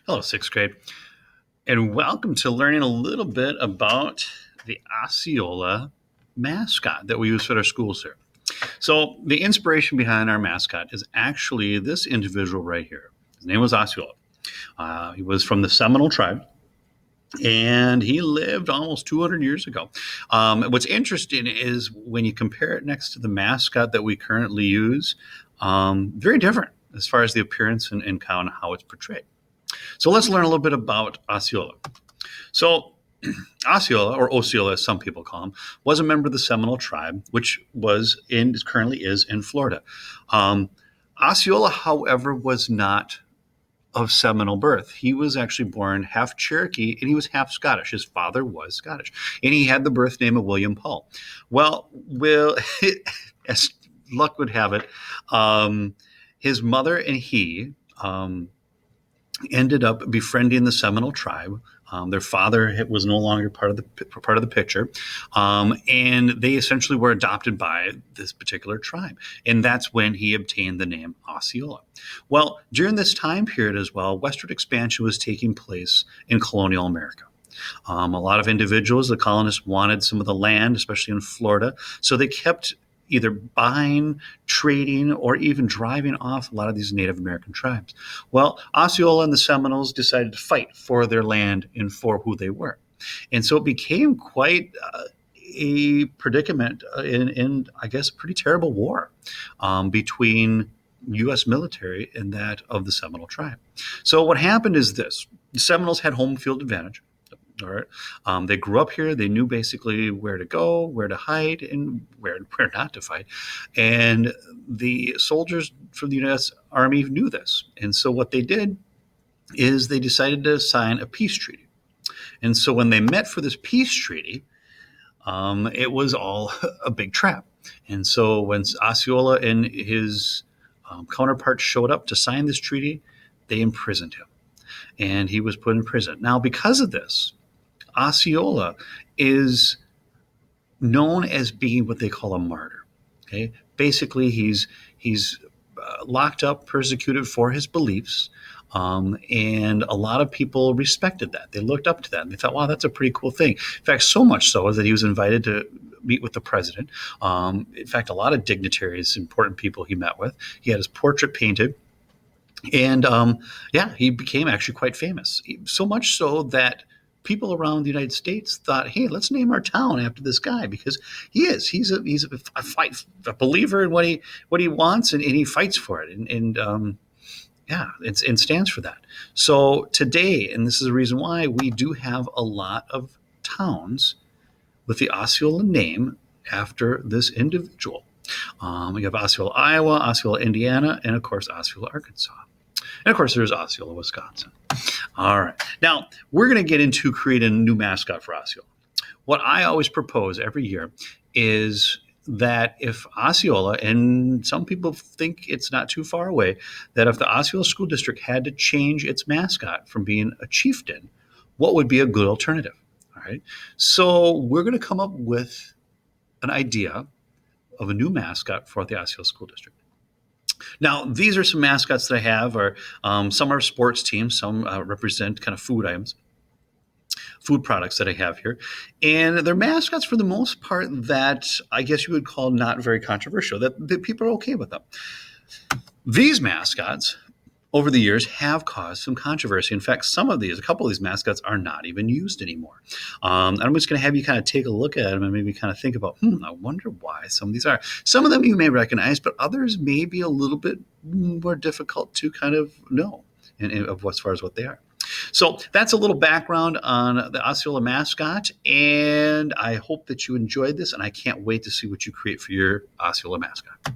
Hello, sixth grade, and welcome to learning a little bit about the Osceola mascot that we use at our schools here. So the inspiration behind our mascot is actually this individual right here. His name was Osceola. He was from the Seminole tribe, and he lived almost 200 years ago. What's interesting is when you compare it next to the mascot that we currently use, very different as far as the appearance and kind of how it's portrayed. So let's learn a little bit about Osceola. So Osceola, or Osceola as some people call him, was a member of the Seminole tribe, which currently is in Florida. Osceola, however, was not of Seminole birth. He was actually born half Cherokee and he was half Scottish. His father was Scottish, and he had the birth name of William Paul. Well, as luck would have it, his mother and he ended up befriending the Seminole tribe. Their father was no longer part of the picture, and they essentially were adopted by this particular tribe, and that's when he obtained the name Osceola. Well, during this time period as well, westward expansion was taking place in colonial America. A lot of individuals, the colonists, wanted some of the land, especially in Florida, so they kept either buying, trading, or even driving off a lot of these Native American tribes. Well, Osceola and the Seminoles decided to fight for their land and for who they were. And so it became quite a predicament in, I guess, a pretty terrible war between U.S. military and that of the Seminole tribe. So what happened is this. The Seminoles had home field advantage. All right. They grew up here. They knew basically where to go, where to hide, and where not to fight. And the soldiers from the U.S. Army knew this. And so what they did is they decided to sign a peace treaty. And so when they met for this peace treaty, it was all a big trap. And so when Osceola and his counterparts showed up to sign this treaty, they imprisoned him. And he was put in prison. Now, because of this, Osceola is known as being what they call a martyr. Okay, basically he's locked up, persecuted for his beliefs, and a lot of people respected that. They looked up to that, and they thought, "Wow, that's a pretty cool thing." In fact, so much so that he was invited to meet with the president. In fact, a lot of dignitaries, important people he met with. He had his portrait painted. And he became actually quite famous. So much so that people around the United States thought, "Hey, let's name our town after this guy," because he's a believer in what he wants, and he fights for it, and stands for that. So today, and this is the reason why we do have a lot of towns with the Osceola name after this individual. We have Osceola, Iowa, Osceola, Indiana, and of course Osceola, Arkansas. And of course, there's Osceola, Wisconsin. All right. Now, we're going to get into creating a new mascot for Osceola. What I always propose every year is that if Osceola, and some people think it's not too far away, that if the Osceola School District had to change its mascot from being a chieftain, what would be a good alternative? All right. So we're going to come up with an idea of a new mascot for the Osceola School District. Now, these are some mascots that I have. Some are sports teams, some represent kind of food products that I have here. And they're mascots for the most part that I guess you would call not very controversial, that people are okay with them. These mascots, over the years, have caused some controversy. In fact, a couple of these mascots are not even used anymore. And I'm just going to have you kind of take a look at them and maybe kind of think about, I wonder why some of these are. Some of them you may recognize, but others may be a little bit more difficult to kind of know as far as what they are. So that's a little background on the Osceola mascot, and I hope that you enjoyed this, and I can't wait to see what you create for your Osceola mascot.